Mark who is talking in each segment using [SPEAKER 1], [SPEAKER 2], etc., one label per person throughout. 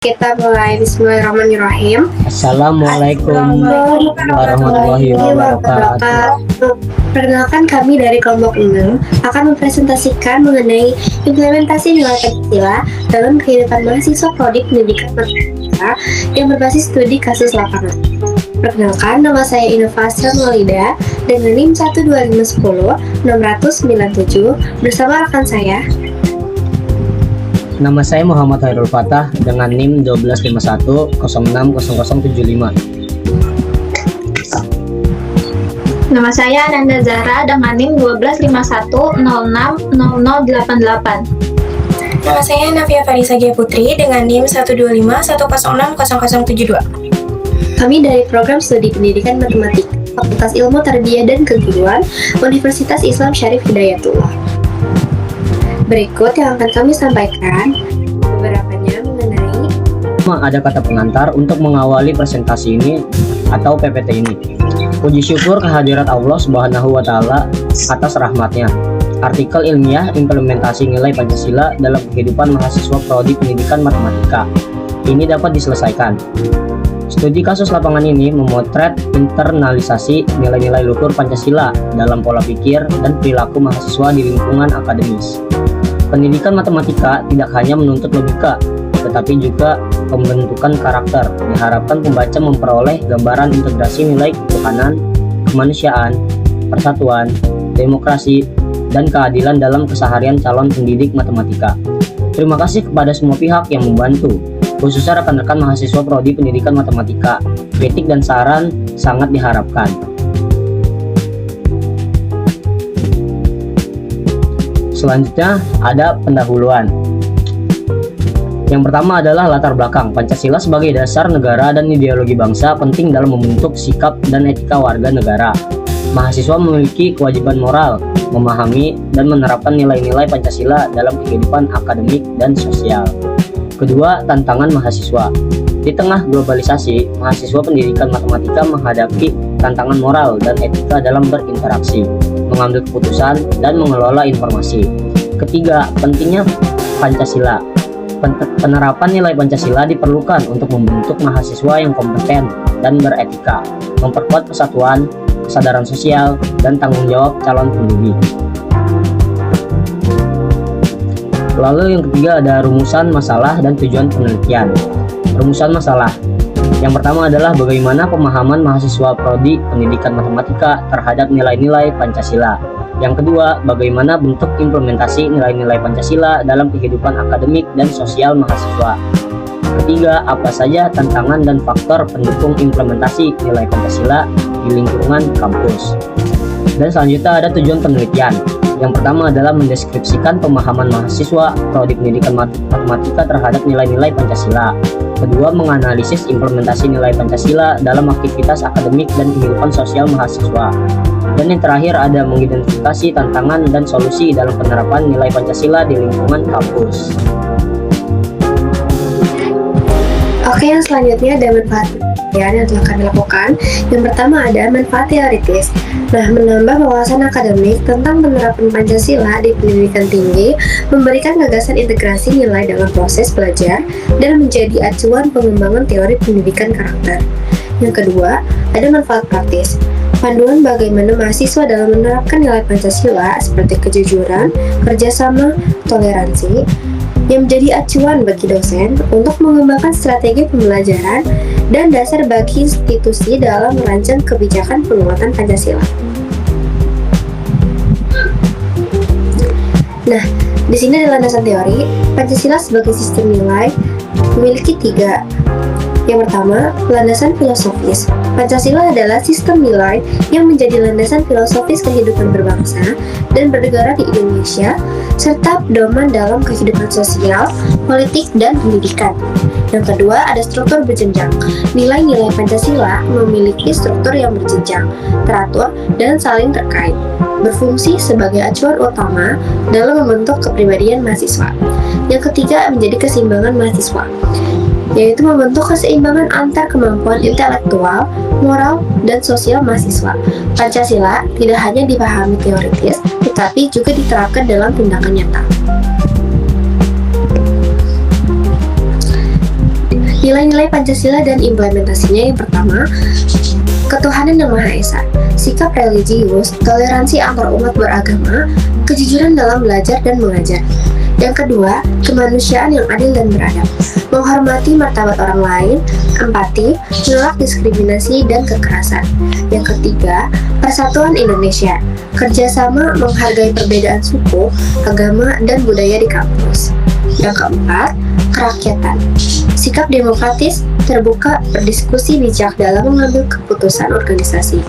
[SPEAKER 1] Kita mulai. Bismillahirrahmanirrahim.
[SPEAKER 2] Assalamualaikum warahmatullahi wabarakatuh.
[SPEAKER 1] Perkenalkan, kami dari kelompok 6 akan mempresentasikan mengenai implementasi nilai Pancasila dalam kehidupan mahasiswa prodi pendidikan matematika yang berbasis studi kasus lapangan. Perkenalkan, nama saya Inovasra Maulida dengan NIM 12510-697 bersama rekan saya.
[SPEAKER 2] Nama saya Muhammad Hairul Fatah dengan NIM 1251060075.
[SPEAKER 3] Nama saya Ananda Zahra dengan NIM 1251060088.
[SPEAKER 4] Nama saya Navia Farisa Gia Putri dengan NIM 12510600072.
[SPEAKER 1] Kami dari Program Studi Pendidikan Matematika, Fakultas Ilmu Tarbiyah dan Keguruan, Universitas Islam Syarif Hidayatullah. Berikut yang akan kami sampaikan beberapanya mengenai
[SPEAKER 2] Ada kata pengantar untuk mengawali presentasi ini atau PPT ini. Puji syukur kehadirat Allah Subhanahu wa Ta'ala atas rahmatnya. Artikel ilmiah implementasi nilai Pancasila dalam kehidupan mahasiswa prodi pendidikan matematika ini dapat diselesaikan. Studi kasus lapangan ini memotret internalisasi nilai-nilai luhur Pancasila dalam pola pikir dan perilaku mahasiswa di lingkungan akademis. Pendidikan matematika tidak hanya menuntut logika, tetapi juga pembentukan karakter. Diharapkan pembaca memperoleh gambaran integrasi nilai ketuhanan, kemanusiaan, persatuan, demokrasi, dan keadilan dalam keseharian calon pendidik matematika. Terima kasih kepada semua pihak yang membantu, khususnya rekan-rekan mahasiswa prodi pendidikan matematika. Kritik dan saran sangat diharapkan. Selanjutnya ada pendahuluan. Yang pertama adalah latar belakang. Pancasila sebagai dasar negara dan ideologi bangsa penting dalam membentuk sikap dan etika warga negara. Mahasiswa memiliki kewajiban moral, memahami dan menerapkan nilai-nilai Pancasila dalam kehidupan akademik dan sosial. Kedua, tantangan mahasiswa. Di tengah globalisasi, mahasiswa pendidikan matematika menghadapi tantangan moral dan etika dalam berinteraksi, mengambil keputusan, dan mengelola informasi. Ketiga, pentingnya Pancasila. Penerapan nilai Pancasila diperlukan untuk membentuk mahasiswa yang kompeten dan beretika, memperkuat persatuan, kesadaran sosial, dan tanggung jawab calon pendidik. Lalu yang ketiga ada rumusan masalah dan tujuan penelitian. Rumusan masalah. Yang pertama adalah bagaimana pemahaman mahasiswa prodi pendidikan matematika terhadap nilai-nilai Pancasila. Yang kedua, bagaimana bentuk implementasi nilai-nilai Pancasila dalam kehidupan akademik dan sosial mahasiswa. Ketiga, apa saja tantangan dan faktor pendukung implementasi nilai Pancasila di lingkungan kampus. Dan selanjutnya ada tujuan penelitian. Yang pertama adalah mendeskripsikan pemahaman mahasiswa prodi pendidikan matematika terhadap nilai-nilai Pancasila. Kedua, menganalisis implementasi nilai Pancasila dalam aktivitas akademik dan kehidupan sosial mahasiswa. Dan yang terakhir ada mengidentifikasi tantangan dan solusi dalam penerapan nilai Pancasila di lingkungan kampus.
[SPEAKER 1] Oke, yang selanjutnya ada manfaat yang telah kami lakukan. Yang pertama ada manfaat teoritis. Nah, menambah wawasan akademik tentang penerapan Pancasila di pendidikan tinggi, memberikan gagasan integrasi nilai dalam proses belajar, dan menjadi acuan pengembangan teori pendidikan karakter. Yang kedua, ada manfaat praktis. Panduan bagaimana mahasiswa dalam menerapkan nilai Pancasila seperti kejujuran, kerjasama, toleransi, yang menjadi acuan bagi dosen untuk mengembangkan strategi pembelajaran dan dasar bagi institusi dalam merancang kebijakan penguatan Pancasila. Nah, di sini ada landasan teori. Pancasila sebagai sistem nilai memiliki 3. Yang pertama, landasan filosofis. Pancasila adalah sistem nilai yang menjadi landasan filosofis kehidupan berbangsa dan bernegara di Indonesia, serta pedoman dalam kehidupan sosial, politik, dan pendidikan. Yang kedua, ada struktur berjenjang. Nilai-nilai Pancasila memiliki struktur yang berjenjang, teratur, dan saling terkait, berfungsi sebagai acuan utama dalam membentuk kepribadian mahasiswa. Yang ketiga, menjadi keseimbangan mahasiswa, yaitu membentuk keseimbangan antar kemampuan intelektual, moral, dan sosial mahasiswa. Pancasila tidak hanya dipahami teoritis, tetapi juga diterapkan dalam tindakan nyata. Nilai-nilai Pancasila dan implementasinya yang pertama, ketuhanan yang Maha Esa, sikap religius, toleransi antar umat beragama, kejujuran dalam belajar dan mengajar. Yang kedua, kemanusiaan yang adil dan beradab, menghormati martabat orang lain, empati, menolak diskriminasi dan kekerasan. Yang ketiga, persatuan Indonesia, kerjasama menghargai perbedaan suku, agama, dan budaya di kampus. Yang keempat, kerakyatan, sikap demokratis, terbuka, berdiskusi bijak dalam mengambil keputusan organisasi.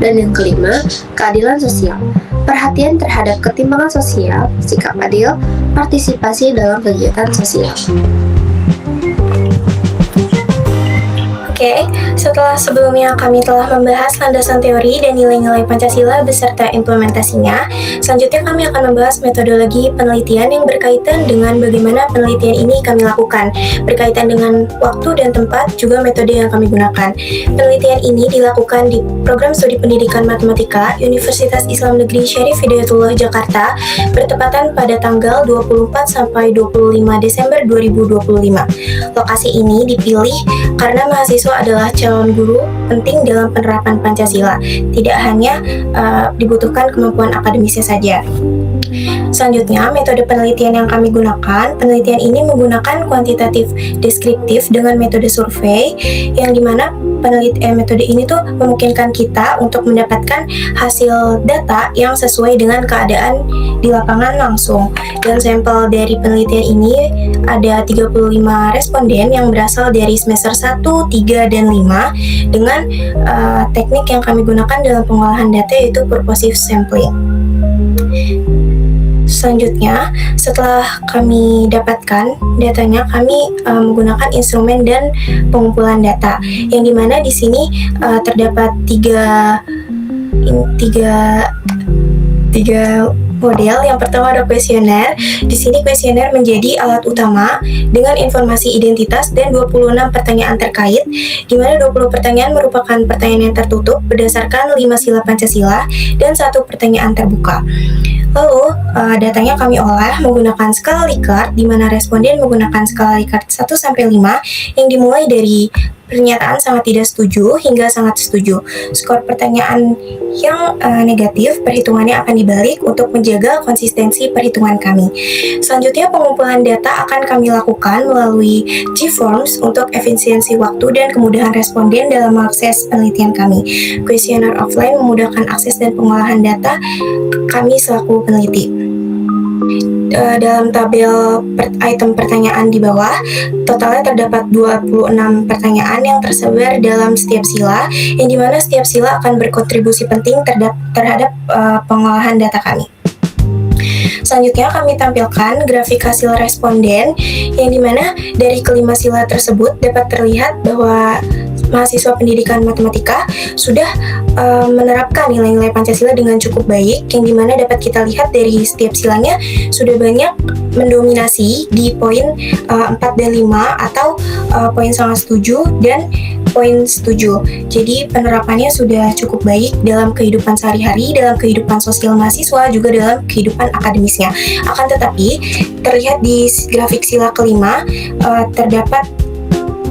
[SPEAKER 1] Dan yang kelima, keadilan sosial, perhatian terhadap ketimpangan sosial, sikap adil, partisipasi dalam kegiatan sosial.
[SPEAKER 4] Oke, setelah sebelumnya kami telah membahas landasan teori dan nilai-nilai Pancasila beserta implementasinya, selanjutnya kami akan membahas metodologi penelitian yang berkaitan dengan bagaimana penelitian ini kami lakukan, berkaitan dengan waktu dan tempat, juga metode yang kami gunakan. Penelitian ini dilakukan di Program Studi Pendidikan Matematika Universitas Islam Negeri Syarif Hidayatullah Jakarta, bertepatan pada tanggal 24 sampai 25 Desember 2025. Lokasi ini dipilih karena mahasiswa adalah calon guru penting dalam penerapan Pancasila, tidak hanya dibutuhkan kemampuan akademisnya saja. Selanjutnya, metode penelitian yang kami gunakan, penelitian ini menggunakan kuantitatif deskriptif dengan metode survei, yang dimana metode ini tuh memungkinkan kita untuk mendapatkan hasil data yang sesuai dengan keadaan di lapangan langsung. Dan sampel dari penelitian ini ada 35 responden yang berasal dari semester 1, 3, dan 5 dengan teknik yang kami gunakan dalam pengolahan data yaitu purposive sampling. Selanjutnya, setelah kami dapatkan datanya, kami menggunakan instrumen dan pengumpulan data, yang dimana di sini terdapat tiga model. Yang pertama ada kuesioner. Di sini kuesioner menjadi alat utama dengan informasi identitas dan 26 pertanyaan terkait, di mana 20 pertanyaan merupakan pertanyaan yang tertutup berdasarkan 5 sila Pancasila dan 1 pertanyaan terbuka. Lalu, datanya kami olah menggunakan skala Likert, di mana responden menggunakan skala Likert 1-5 yang dimulai dari pernyataan sangat tidak setuju hingga sangat setuju. Skor pertanyaan yang negatif, perhitungannya akan dibalik untuk menjaga konsistensi perhitungan kami. Selanjutnya, pengumpulan data akan kami lakukan melalui G-Forms untuk efisiensi waktu dan kemudahan responden dalam mengakses penelitian kami. Kuesioner offline memudahkan akses dan pengolahan data kami selaku peneliti. Dalam tabel item pertanyaan di bawah, totalnya terdapat 26 pertanyaan yang tersebar dalam setiap sila, yang dimana setiap sila akan berkontribusi penting terhadap pengolahan data kami. Selanjutnya kami tampilkan grafik hasil responden, yang dimana dari kelima sila tersebut dapat terlihat bahwa mahasiswa pendidikan matematika sudah menerapkan nilai-nilai Pancasila dengan cukup baik, yang dimana dapat kita lihat dari setiap silanya sudah banyak mendominasi di poin 4 dan 5 atau poin sangat setuju dan poin setuju. Jadi penerapannya sudah cukup baik dalam kehidupan sehari-hari, dalam kehidupan sosial mahasiswa, juga dalam kehidupan akademisnya. Akan tetapi terlihat di grafik sila kelima terdapat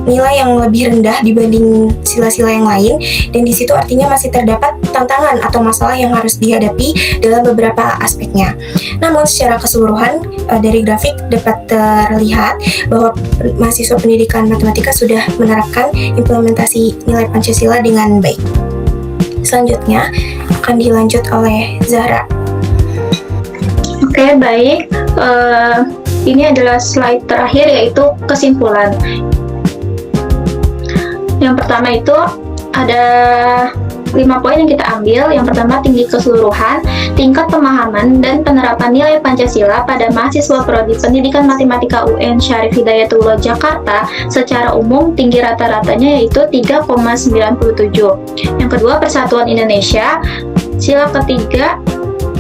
[SPEAKER 4] nilai yang lebih rendah dibanding sila-sila yang lain, dan di situ artinya masih terdapat tantangan atau masalah yang harus dihadapi dalam beberapa aspeknya. Namun secara keseluruhan dari grafik dapat terlihat bahwa mahasiswa pendidikan matematika sudah menerapkan implementasi nilai Pancasila dengan baik. Selanjutnya akan dilanjut oleh Zahra.
[SPEAKER 3] Oke, baik. Ini adalah slide terakhir, yaitu kesimpulan. Yang pertama itu ada 5 poin yang kita ambil. Yang pertama, tinggi keseluruhan, tingkat pemahaman dan penerapan nilai Pancasila pada mahasiswa Prodi Pendidikan Matematika UN Syarif Hidayatullah Jakarta secara umum tinggi rata-ratanya yaitu 3,97. Yang kedua, persatuan Indonesia. Sila ketiga,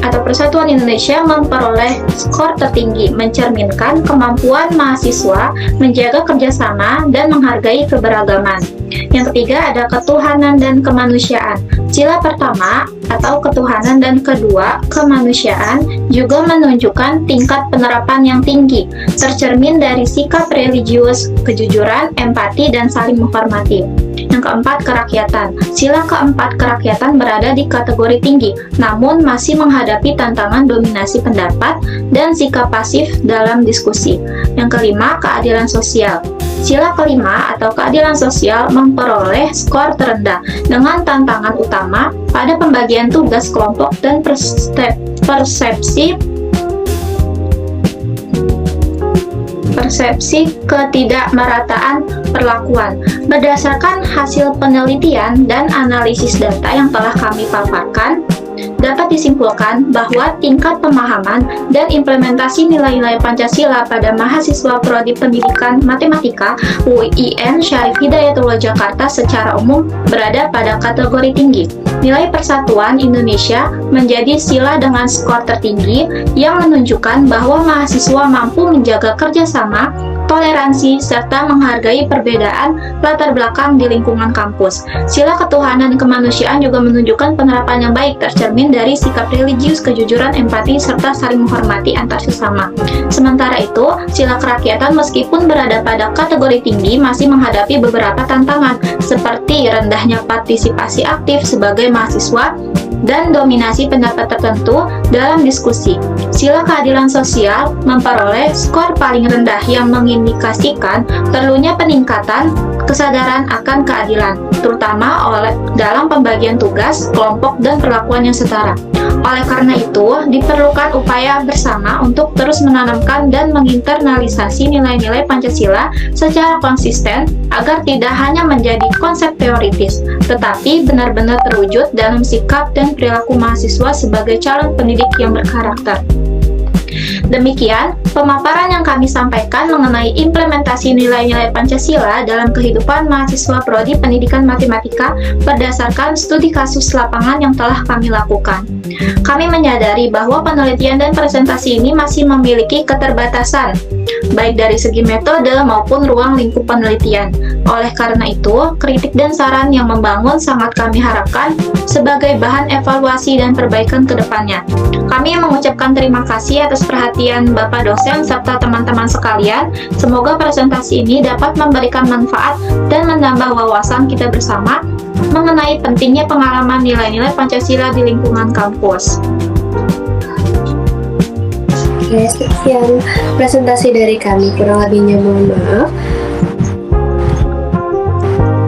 [SPEAKER 3] atau Persatuan Indonesia memperoleh skor tertinggi, mencerminkan kemampuan mahasiswa menjaga kerjasama dan menghargai keberagaman. Yang ketiga ada ketuhanan dan kemanusiaan. Sila pertama atau ketuhanan dan kedua kemanusiaan juga menunjukkan tingkat penerapan yang tinggi, tercermin dari sikap religius, kejujuran, empati, dan saling menghormati. Yang keempat, kerakyatan. Sila keempat, kerakyatan berada di kategori tinggi, namun masih menghadapi tantangan dominasi pendapat dan sikap pasif dalam diskusi. Yang kelima, keadilan sosial. Sila kelima atau keadilan sosial memperoleh skor terendah dengan tantangan utama pada pembagian tugas kelompok dan persepsi ketidakmerataan perlakuan. Berdasarkan hasil penelitian dan analisis data yang telah kami paparkan, dapat disimpulkan bahwa tingkat pemahaman dan implementasi nilai-nilai Pancasila pada mahasiswa Prodi Pendidikan Matematika UIN Syarif Hidayatullah Jakarta secara umum berada pada kategori tinggi. Nilai persatuan Indonesia menjadi sila dengan skor tertinggi yang menunjukkan bahwa mahasiswa mampu menjaga kerjasama, toleransi, serta menghargai perbedaan latar belakang di lingkungan kampus. Sila ketuhanan dan kemanusiaan juga menunjukkan penerapan yang baik, tercermin dari sikap religius, kejujuran, empati, serta saling menghormati antar sesama. Sementara itu, sila kerakyatan meskipun berada pada kategori tinggi masih menghadapi beberapa tantangan, seperti rendahnya partisipasi aktif sebagai mahasiswa dan dominasi pendapat tertentu dalam diskusi. Sila keadilan sosial memperoleh skor paling rendah yang mengindikasikan perlunya peningkatan kesadaran akan keadilan, terutama dalam pembagian tugas, kelompok, dan perlakuan yang setara. Oleh karena itu, diperlukan upaya bersama untuk terus menanamkan dan menginternalisasi nilai-nilai Pancasila secara konsisten agar tidak hanya menjadi konsep teoritis, tetapi benar-benar terwujud dalam sikap dan perilaku mahasiswa sebagai calon pendidik yang berkarakter. Demikian pemaparan yang kami sampaikan mengenai implementasi nilai-nilai Pancasila dalam kehidupan mahasiswa Prodi Pendidikan Matematika berdasarkan studi kasus lapangan yang telah kami lakukan. Kami menyadari bahwa penelitian dan presentasi ini masih memiliki keterbatasan, baik dari segi metode maupun ruang lingkup penelitian. Oleh karena itu, kritik dan saran yang membangun sangat kami harapkan sebagai bahan evaluasi dan perbaikan ke depannya. Kami mengucapkan terima kasih atas perhatian Bapak dosen serta teman-teman sekalian. Semoga presentasi ini dapat memberikan manfaat dan menambah wawasan kita bersama mengenai pentingnya pengalaman nilai-nilai Pancasila di lingkungan kampus.
[SPEAKER 1] Oke, sekian presentasi dari kami. Kurang lebihnya mohon maaf.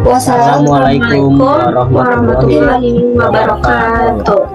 [SPEAKER 2] Wassalamualaikum warahmatullahi
[SPEAKER 3] wabarakatuh.